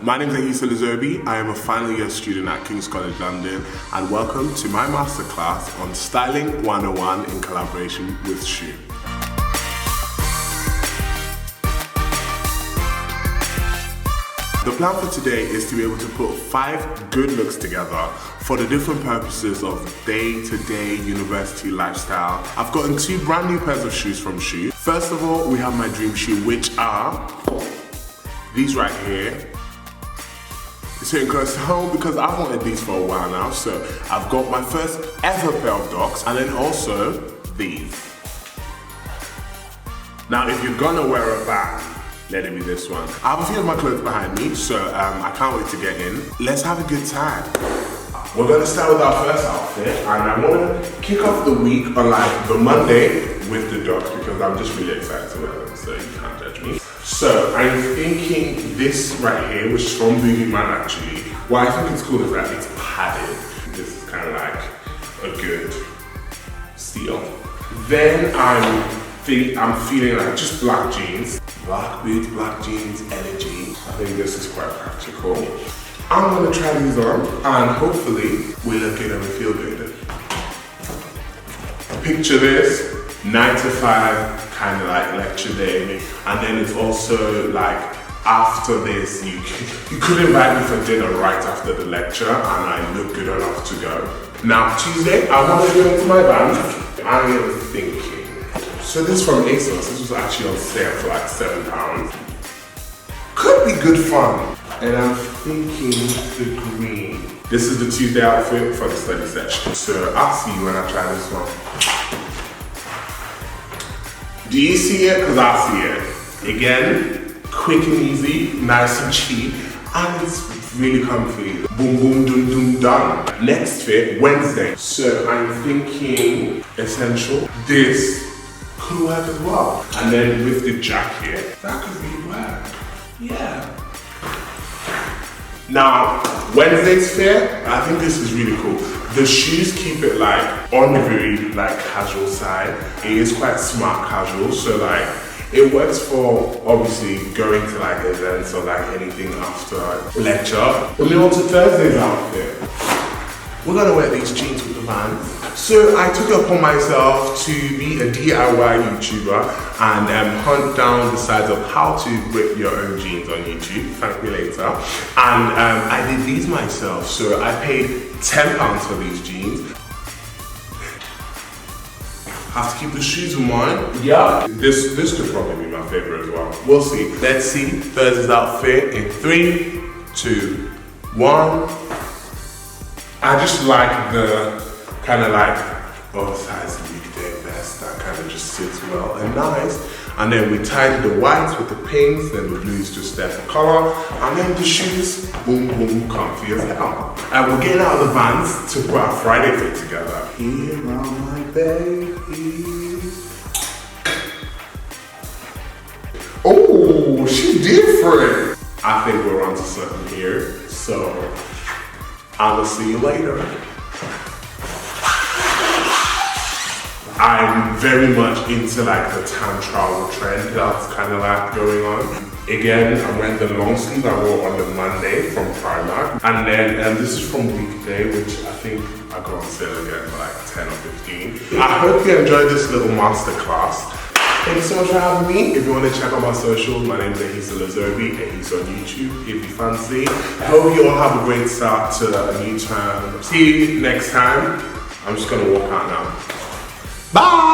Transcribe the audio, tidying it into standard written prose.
My name is Schuh. I am a final year student at King's College London, and welcome to my masterclass on Styling 101 in collaboration with schuh. The plan for today is to be able to put 5 good looks together for the different purposes of day-to-day university lifestyle. I've gotten 2 brand new pairs of shoes from schuh. First of all, we have my dream shoe, which are these right here. It's hitting close to home because I've wanted these for a while now. So I've got my first ever pair of docs, and then also these. Now, if you're gonna wear a bag, let it be this one. I have a few of my clothes behind me, so I can't wait to get in. Let's have a good time. We're gonna start with our first outfit, and I wanna kick off the week on like the Monday with the docs because I'm just really excited to wear them, so you can't judge me. So I'm thinking this right here, which is from Boogie Man actually. What I think it's cool is that it's padded. This is kind of like a good steal. Then I'm feeling like just black jeans. Black boots, black jeans, energy. I think this is quite practical. I'm gonna try these on and hopefully we look good and we feel good. Picture this, 9 to 5, kind of like lecture day. And then it's also like after this, you could invite me for dinner right after the lecture and I look good enough to go. Now Tuesday, I want to go into my band. I am thinking. So this is from ASOS. This was actually on sale for like £7. Could be good fun. And I'm thinking the green. This is the Tuesday outfit for the study session. So I'll see you when I try this one. Do you see it? Because I see it. Again, quick and easy, nice and cheap, and it's really comfy. Boom, boom, doom, doom, done. Next fit, Wednesday. So I'm thinking essential. This could work as well. And then with the jacket, that could really work. Yeah. Now, Wednesday's fit, I think this is really cool. The shoes keep it like on the very like casual side. It is quite smart casual, so like it works for obviously going to like events or like anything after lecture. Moving on to Thursday's outfit. We're gonna wear these jeans with the Vans. So I took it upon myself to be a DIY YouTuber and hunt down the sides of how to rip your own jeans on YouTube. Thank me later. And I did these myself. So I paid £10 for these jeans. Have to keep the shoes in mind. Yeah. This could probably be my favorite as well. We'll see. Let's see Thursday's outfit in 3, 2, 1. I just like the kind of like oversized weekday vest that kind of just sits well and nice. And then we tied the whites with the pinks, then the blues just there for color. And then the shoes, boom, boom, comfy as hell. And we're getting out of the Vans to put our Friday fit together. Here are my babies. Oh, she's different. I think we're onto something here. So I will see you later. I'm very much into like the tan travel trend that's kind of like going on. Again, I'm wearing the long sleeve I wore on the Monday from Primark. And then this is from Weekday, which I think I got on sale again for like 10 or 15. I hope you enjoyed this little masterclass. Thank you so much for having me. If you want to check out my socials, my name is Schuh, and he's on YouTube if you fancy. I hope you all have a great start to a new term. See you next time. I'm just gonna walk out now. Bye!